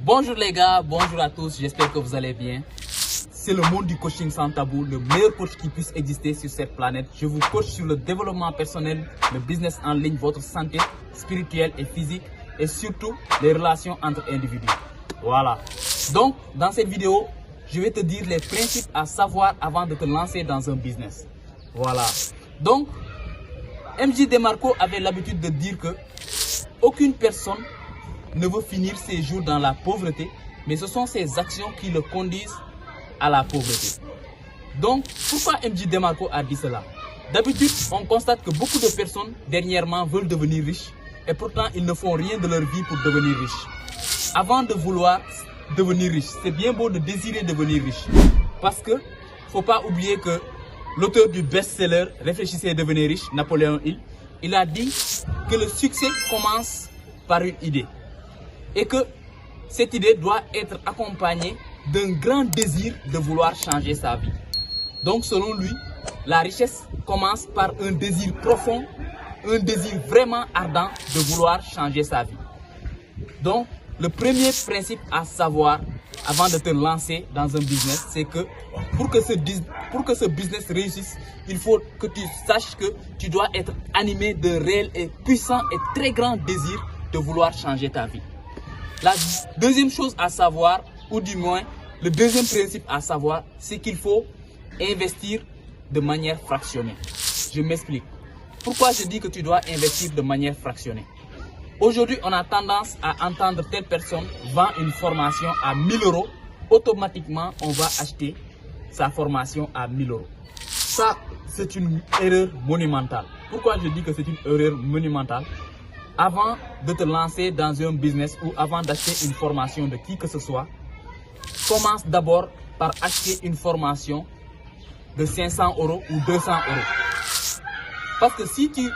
Bonjour les gars, bonjour à tous, j'espère que vous allez bien. C'est le monde du coaching sans tabou, le meilleur coach qui puisse exister sur cette planète. Je vous coach sur le développement personnel, le business en ligne, votre santé spirituelle et physique et surtout les relations entre individus. Voilà. Donc, dans cette vidéo, je vais te dire les principes à savoir avant de te lancer dans un business. Voilà. Donc, MJ DeMarco avait l'habitude de dire que aucune personne ne veut finir ses jours dans la pauvreté, mais ce sont ses actions qui le conduisent à la pauvreté. Donc, pourquoi MJ DeMarco a dit cela? D'habitude, on constate que beaucoup de personnes dernièrement veulent devenir riches et pourtant ils ne font rien de leur vie pour devenir riches. Avant de vouloir devenir riche, c'est bien beau de désirer devenir riche parce que faut pas oublier que l'auteur du best-seller Réfléchissez et devenez riche, Napoléon Hill, il a dit que le succès commence par une idée et que cette idée doit être accompagnée d'un grand désir de vouloir changer sa vie. Donc selon lui, la richesse commence par un désir profond, un désir vraiment ardent de vouloir changer sa vie. Donc le premier principe à savoir avant de te lancer dans un business, c'est que pour que ce business réussisse, il faut que tu saches que tu dois être animé de réel et puissant et très grand désir de vouloir changer ta vie. La deuxième chose à savoir, ou du moins le deuxième principe à savoir, c'est qu'il faut investir de manière fractionnée. Je m'explique. Pourquoi je dis que tu dois investir de manière fractionnée? Aujourd'hui, on a tendance à entendre telle personne vend une formation à 1000 €. Automatiquement, on va acheter sa formation à 1000 €. Ça, c'est une erreur monumentale. Pourquoi je dis que c'est une erreur monumentale? Avant de te lancer dans un business ou avant d'acheter une formation de qui que ce soit, commence d'abord par acheter une formation de 500 € ou 200 €. Parce que si tu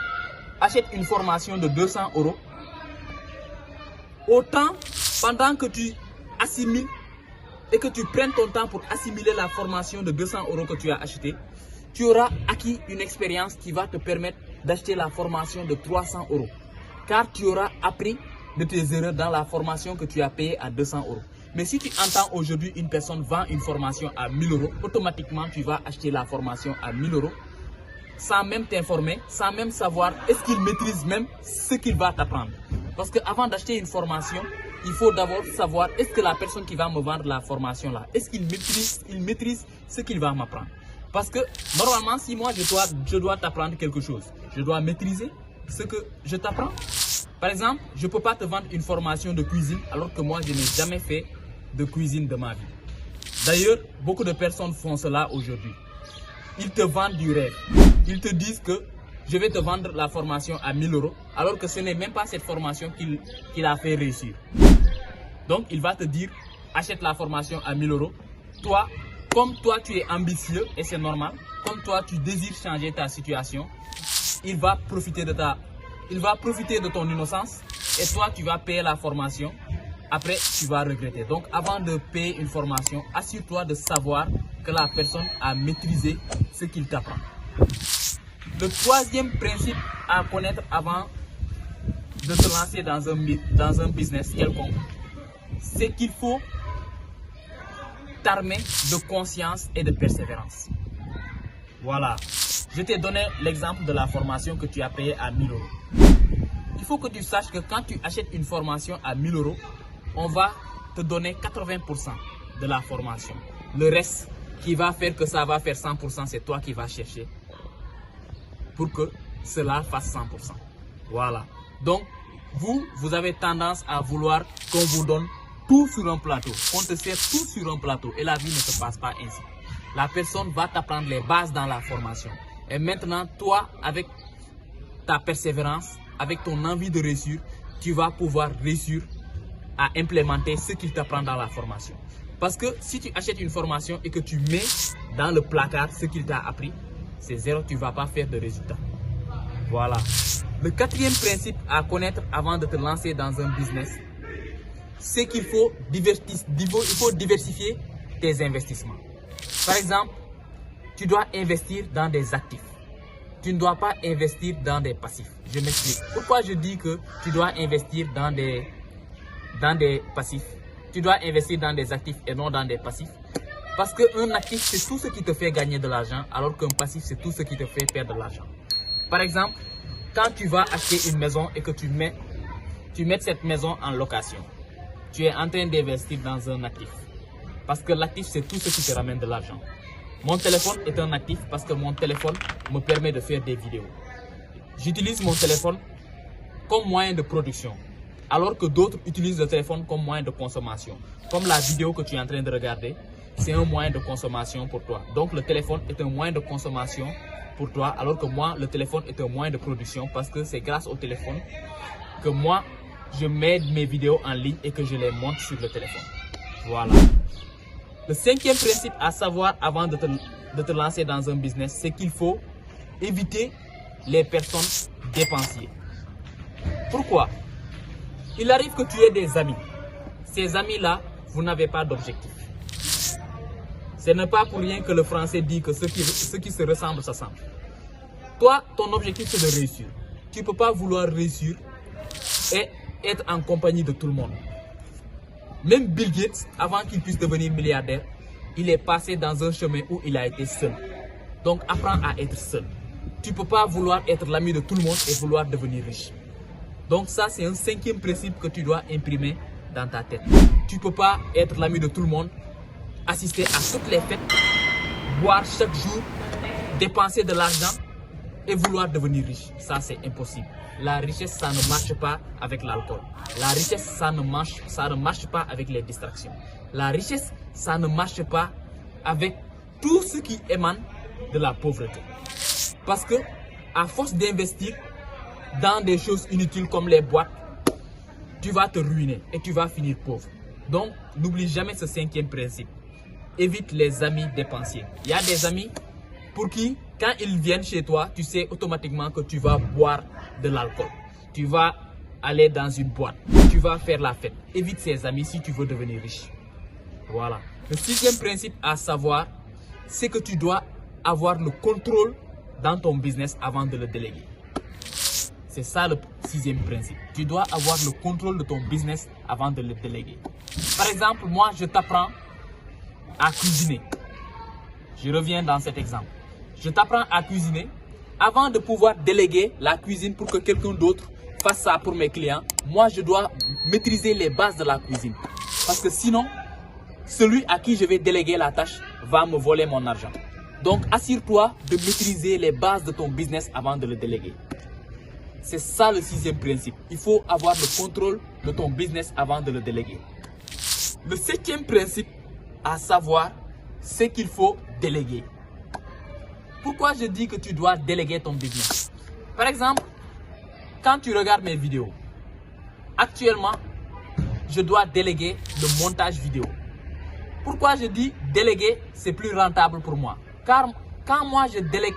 achètes une formation de 200 €, autant pendant que tu assimiles et que tu prennes ton temps pour assimiler la formation de 200 € que tu as achetée, tu auras acquis une expérience qui va te permettre d'acheter la formation de 300 €. Car tu auras appris de tes erreurs dans la formation que tu as payée à 200 €. Mais si tu entends aujourd'hui une personne vend une formation à 1000 €, automatiquement tu vas acheter la formation à 1000 € sans même t'informer, sans même savoir est-ce qu'il maîtrise même ce qu'il va t'apprendre. Parce qu'avant d'acheter une formation, il faut d'abord savoir est-ce que la personne qui va me vendre la formation là, est-ce qu'il maîtrise ce qu'il va m'apprendre. Parce que normalement, si moi je dois t'apprendre quelque chose, je dois maîtriser ce que je t'apprends. Par exemple, je ne peux pas te vendre une formation de cuisine alors que moi je n'ai jamais fait de cuisine de ma vie. D'ailleurs, beaucoup de personnes font cela aujourd'hui. Ils te vendent du rêve. Ils te disent que je vais te vendre la formation à 1000 € alors que ce n'est même pas cette formation qu'il a fait réussir. Donc il va te dire achète la formation à 1000 €. Toi, comme toi tu es ambitieux et c'est normal, comme toi tu désires changer ta situation, il va profiter de ton innocence et toi tu vas payer la formation. Après tu vas regretter. Donc avant de payer une formation, assure-toi de savoir que la personne a maîtrisé ce qu'il t'apprend. Le troisième principe à connaître avant de te lancer dans un business quelconque, c'est qu'il faut t'armer de conscience et de persévérance. Voilà. Je t'ai donné l'exemple de la formation que tu as payée à 1000 €. Il faut que tu saches que quand tu achètes une formation à 1000 €, on va te donner 80% de la formation. Le reste qui va faire que ça va faire 100%, c'est toi qui vas chercher pour que cela fasse 100%. Voilà. Donc, vous avez tendance à vouloir qu'on vous donne tout sur un plateau. On te sert tout sur un plateau et la vie ne se passe pas ainsi. La personne va t'apprendre les bases dans la formation. Et maintenant, toi, avec ta persévérance, avec ton envie de réussir, tu vas pouvoir réussir à implémenter ce qu'il t'apprend dans la formation. Parce que si tu achètes une formation et que tu mets dans le placard ce qu'il t'a appris, c'est zéro, tu ne vas pas faire de résultat. Voilà. Le quatrième principe à connaître avant de te lancer dans un business, c'est qu'il faut diversifier tes investissements. Par exemple, tu dois investir dans des actifs. Tu ne dois pas investir dans des passifs. Je m'explique. Pourquoi je dis que tu dois investir dans des passifs? tu dois investir dans des actifs et non dans des passifs. Parce qu'un actif, c'est tout ce qui te fait gagner de l'argent, alors qu'un passif, c'est tout ce qui te fait perdre de l'argent. Par exemple, quand tu vas acheter une maison et que tu mets cette maison en location, tu es en train d'investir dans un actif. Parce que l'actif, c'est tout ce qui te ramène de l'argent. Mon téléphone est un actif parce que mon téléphone me permet de faire des vidéos. J'utilise mon téléphone comme moyen de production, alors que d'autres utilisent le téléphone comme moyen de consommation. Comme la vidéo que tu es en train de regarder, c'est un moyen de consommation pour toi. Donc le téléphone est un moyen de consommation pour toi, alors que moi, le téléphone est un moyen de production parce que c'est grâce au téléphone que moi, je mets mes vidéos en ligne et que je les monte sur le téléphone. Voilà. Le cinquième principe à savoir avant de te lancer dans un business, c'est qu'il faut éviter les personnes dépensières. Pourquoi? Il arrive que tu aies des amis. Ces amis-là, vous n'avez pas d'objectif. Ce n'est pas pour rien que le français dit que ceux qui se ressemblent s'assemblent. Toi, ton objectif, c'est de réussir. Tu ne peux pas vouloir réussir et être en compagnie de tout le monde. Même Bill Gates, avant qu'il puisse devenir milliardaire, il est passé dans un chemin où il a été seul. Donc, apprends à être seul. Tu ne peux pas vouloir être l'ami de tout le monde et vouloir devenir riche. Donc ça, c'est un cinquième principe que tu dois imprimer dans ta tête. Tu ne peux pas être l'ami de tout le monde, assister à toutes les fêtes, boire chaque jour, dépenser de l'argent et vouloir devenir riche. Ça, c'est impossible. La richesse, ça ne marche pas avec l'alcool. La richesse, ça ne marche pas avec les distractions. La richesse, ça ne marche pas avec tout ce qui émane de la pauvreté. Parce que, à force d'investir dans des choses inutiles comme les boîtes, tu vas te ruiner et tu vas finir pauvre. Donc, n'oublie jamais ce cinquième principe. Évite les amis dépensiers. Il y a des amis pour qui, quand ils viennent chez toi, tu sais automatiquement que tu vas boire de l'alcool. Tu vas aller dans une boîte. Tu vas faire la fête. Évite ces amis si tu veux devenir riche. Voilà. Le sixième principe à savoir, c'est que tu dois avoir le contrôle dans ton business avant de le déléguer. C'est ça le sixième principe. Tu dois avoir le contrôle de ton business avant de le déléguer. Par exemple, moi, je t'apprends à cuisiner. Je reviens dans cet exemple. Je t'apprends à cuisiner. Avant de pouvoir déléguer la cuisine pour que quelqu'un d'autre fasse ça pour mes clients, moi, je dois maîtriser les bases de la cuisine. Parce que sinon, celui à qui je vais déléguer la tâche va me voler mon argent. Donc, assure-toi de maîtriser les bases de ton business avant de le déléguer. C'est ça le sixième principe. Il faut avoir le contrôle de ton business avant de le déléguer. Le septième principe à savoir, c'est qu'il faut déléguer. Pourquoi je dis que tu dois déléguer ton business? Par exemple, quand tu regardes mes vidéos, actuellement, je dois déléguer le montage vidéo. Pourquoi je dis déléguer, c'est plus rentable pour moi? Car quand moi je délègue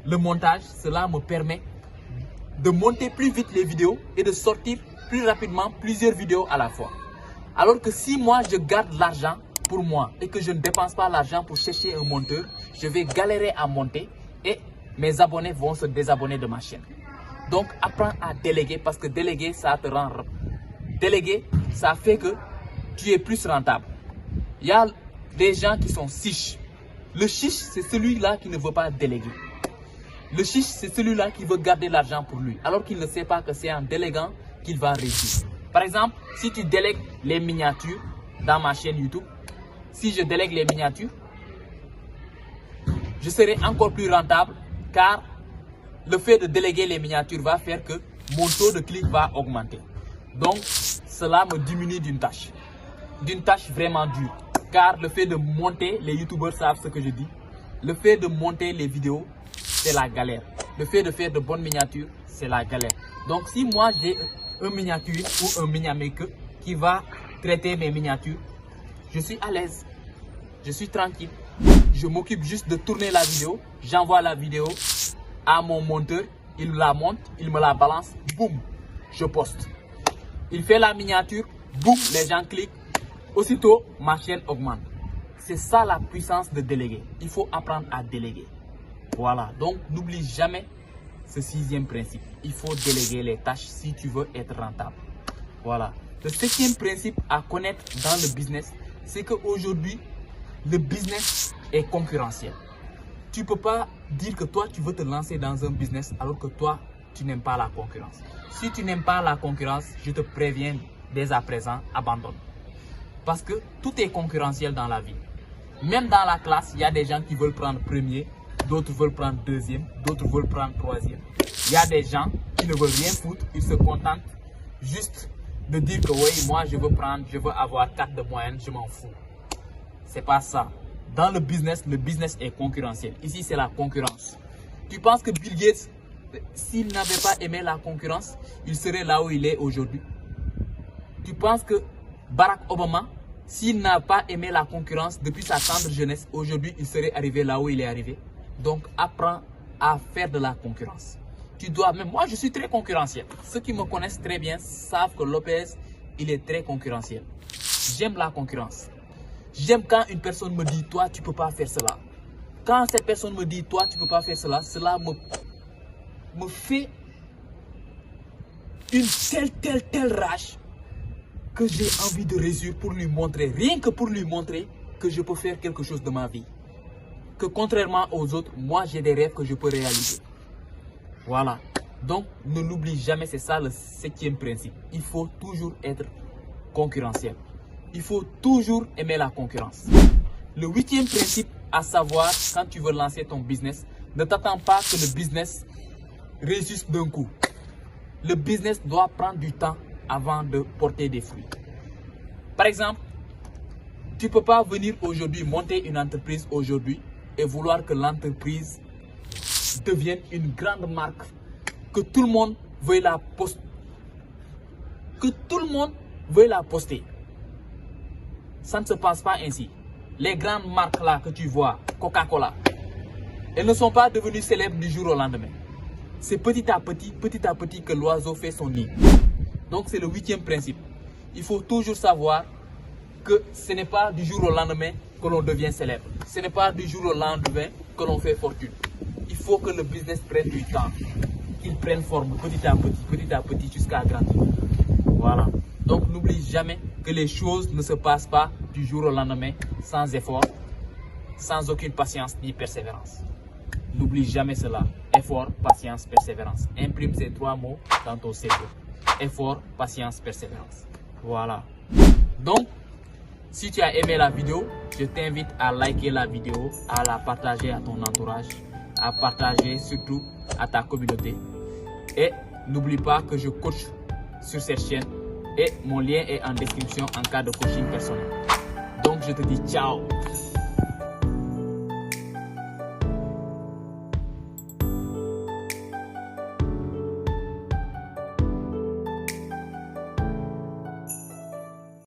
le montage, cela me permet de monter plus vite les vidéos et de sortir plus rapidement plusieurs vidéos à la fois. Alors que si moi je garde l'argent pour moi et que je ne dépense pas l'argent pour chercher un monteur, je vais galérer à monter et mes abonnés vont se désabonner de ma chaîne. Donc apprends à déléguer parce que déléguer, ça te rend... Déléguer, ça fait que tu es plus rentable. Il y a des gens qui sont chiches. Le chiche, c'est celui-là qui ne veut pas déléguer. Le chiche, c'est celui-là qui veut garder l'argent pour lui, alors qu'il ne sait pas que c'est en déléguant qu'il va réussir. Par exemple, si tu délègues les miniatures dans ma chaîne YouTube, si je délègue les miniatures, je serai encore plus rentable car le fait de déléguer les miniatures va faire que mon taux de clic va augmenter. Donc, cela me diminue d'une tâche vraiment dure. Car le fait de monter, les youtubeurs savent ce que je dis, le fait de monter les vidéos, c'est la galère. Le fait de faire de bonnes miniatures, c'est la galère. Donc si moi j'ai un miniaturiste ou un miniamaker qui va traiter mes miniatures, je suis à l'aise, je suis tranquille. Je m'occupe juste de tourner la vidéo, j'envoie la vidéo à mon monteur, il la monte, il me la balance, boum, je poste. Il fait la miniature, boum, les gens cliquent. Aussitôt, ma chaîne augmente. C'est ça la puissance de déléguer. Il faut apprendre à déléguer. Voilà. Donc, n'oublie jamais ce sixième principe. Il faut déléguer les tâches si tu veux être rentable. Voilà. Le septième principe à connaître dans le business, c'est qu'aujourd'hui, le business est concurrentiel. Tu ne peux pas dire que toi, tu veux te lancer dans un business alors que toi, tu n'aimes pas la concurrence. Si tu n'aimes pas la concurrence, je te préviens dès à présent, abandonne. Parce que tout est concurrentiel dans la vie. Même dans la classe, il y a des gens qui veulent prendre premier, d'autres veulent prendre deuxième, d'autres veulent prendre troisième. Il y a des gens qui ne veulent rien foutre, ils se contentent juste de dire que oui, moi je veux avoir 4 de moyenne, je m'en fous. C'est pas ça. Dans le business est concurrentiel. Ici, c'est la concurrence. Tu penses que Bill Gates, s'il n'avait pas aimé la concurrence, il serait là où il est aujourd'hui? Tu penses que Barack Obama, s'il n'a pas aimé la concurrence depuis sa tendre jeunesse, aujourd'hui, il serait arrivé là où il est arrivé? Donc, apprends à faire de la concurrence. Tu dois, même moi, je suis très concurrentiel. Ceux qui me connaissent très bien savent que Lopez, il est très concurrentiel. J'aime la concurrence. J'aime quand une personne me dit, toi, tu ne peux pas faire cela. Quand cette personne me dit, toi, tu ne peux pas faire cela, cela me fait une telle rage que j'ai envie de réussir pour lui montrer, rien que pour lui montrer que je peux faire quelque chose de ma vie. Que contrairement aux autres, moi, j'ai des rêves que je peux réaliser. Voilà. Donc, ne l'oublie jamais, c'est ça le septième principe. Il faut toujours être concurrentiel. Il faut toujours aimer la concurrence. Le huitième principe, à savoir, quand tu veux lancer ton business, ne t'attends pas que le business réussisse d'un coup. Le business doit prendre du temps avant de porter des fruits. Par exemple, tu ne peux pas venir aujourd'hui monter une entreprise aujourd'hui et vouloir que l'entreprise devienne une grande marque, que tout le monde veuille la poster. Ça ne se passe pas ainsi. Les grandes marques là que tu vois, Coca-Cola, elles ne sont pas devenues célèbres du jour au lendemain. C'est petit à petit que l'oiseau fait son nid. Donc c'est le huitième principe. Il faut toujours savoir que ce n'est pas du jour au lendemain que l'on devient célèbre. Ce n'est pas du jour au lendemain que l'on fait fortune. Il faut que le business prenne du temps, qu'il prenne forme petit à petit jusqu'à grandir. Voilà. Donc n'oublie jamais que les choses ne se passent pas du jour au lendemain sans effort, sans aucune patience ni persévérance. N'oublie jamais cela. Effort, patience, persévérance. Imprime ces 3 mots dans ton cerveau. Effort, patience, persévérance. Voilà. Donc, si tu as aimé la vidéo, je t'invite à liker la vidéo, à la partager à ton entourage, à partager surtout à ta communauté. Et n'oublie pas que je coach sur cette chaîne et mon lien est en description en cas de coaching personnel. Donc, je te dis ciao.